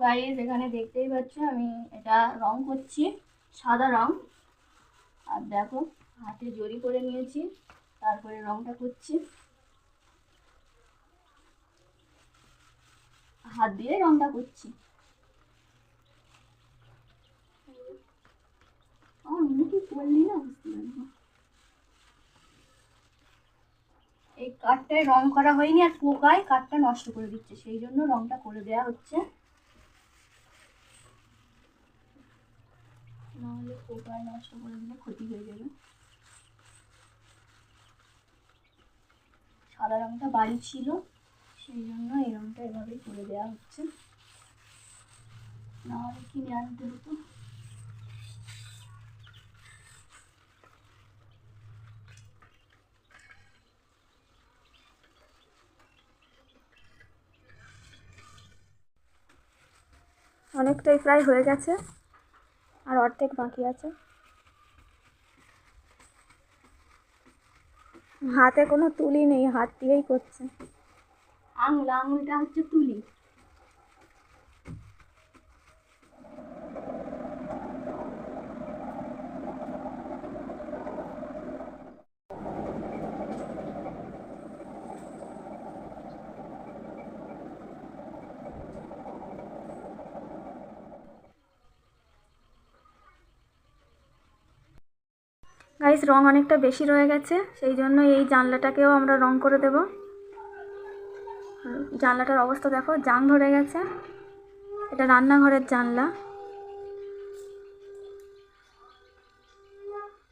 Guys এখানে দেখতেই পাচ্ছ আমি এটা রং করছি, সাদা রং। আর দেখো হাতে জড়ি করে নিয়েছি, তারপরে রংটা করছি, হাত দিয়ে রংটা করছি। কি করলি না বুঝতে পারবো। এই কাঠটায় রং করা হয়নি আর পোকায় কাঠটা নষ্ট করে দিচ্ছে, সেই জন্য রংটা করে দেওয়া হচ্ছে, নাহলে পোকায় নষ্ট করে দিলে ক্ষতি হয়ে যাবে। সাদা রংটা বাড়ি ছিল, সেই জন্য এই রংটা এভাবেই করে দেওয়া হচ্ছে, নাহলে কিনে আনতে হতো। অনেকটাই প্রায় হয়ে গেছে, আর অর্ধেক বাকি আছে। হাতে কোনো তুলি নেই, হাত দিয়েই করছে। আঙুলটা হচ্ছে তুলি। গাইস রং অনেকটা বেশি রয়ে গেছে, সেই জন্য এই জানলাটাকেও আমরা রং করে দেব। জানলাটার অবস্থা দেখো, জাং ধরে গেছে। এটা রান্নাঘরের জানলা।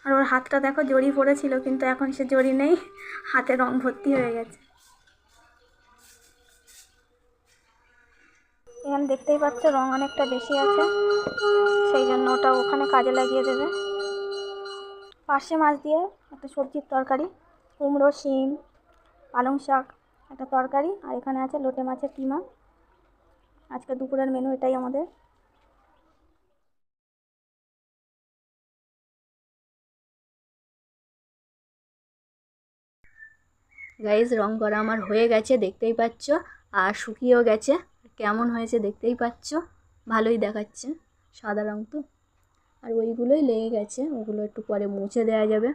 আর ওর হাতটা দেখো জড়ি পড়েছিল, কিন্তু এখন সে জড়ি নেই, হাতে রং ভর্তি হয়ে গেছে। এখানে দেখতেই পাচ্ছ রং অনেকটা বেশি আছে, সেই জন্য ওটা ওখানে কাজে লাগিয়ে দেবে। পার্শে মাছ দিয়ে একটা সবজির তরকারি, কুমড়ো, শিম, পালং শাক একটা তরকারি, আর এখানে আছে লোটে মাছের কিমা। আজকে দুপুরের মেনু এটাই আমাদের। গাইজ রং করা আমার হয়ে গেছে, দেখতেই পাচ্ছ, আর শুকিয়েও গেছে। কেমন হয়েছে দেখতেই পাচ্ছ, ভালোই দেখাচ্ছে, সাদা রং তো। আর ওইগুলোই লেগে গেছে, ওগুলো একটু পরে মুছে দেওয়া যাবে।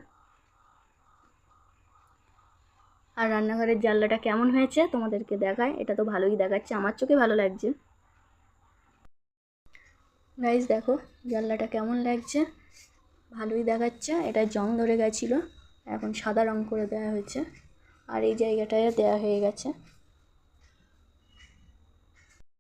আর রান্নাঘরের জানলাটা কেমন হয়েছে তোমাদেরকে দেখায়, এটা তো ভালোই দেখাচ্ছে, আমার চোখে ভালো লাগছে। গাইজ দেখো জানলাটা কেমন লাগছে, ভালোই দেখাচ্ছে। এটা জং ধরে গেছিলো, এখন সাদা রং করে দেওয়া হয়েছে, আর এই জায়গাটায় দেওয়া হয়ে গেছে।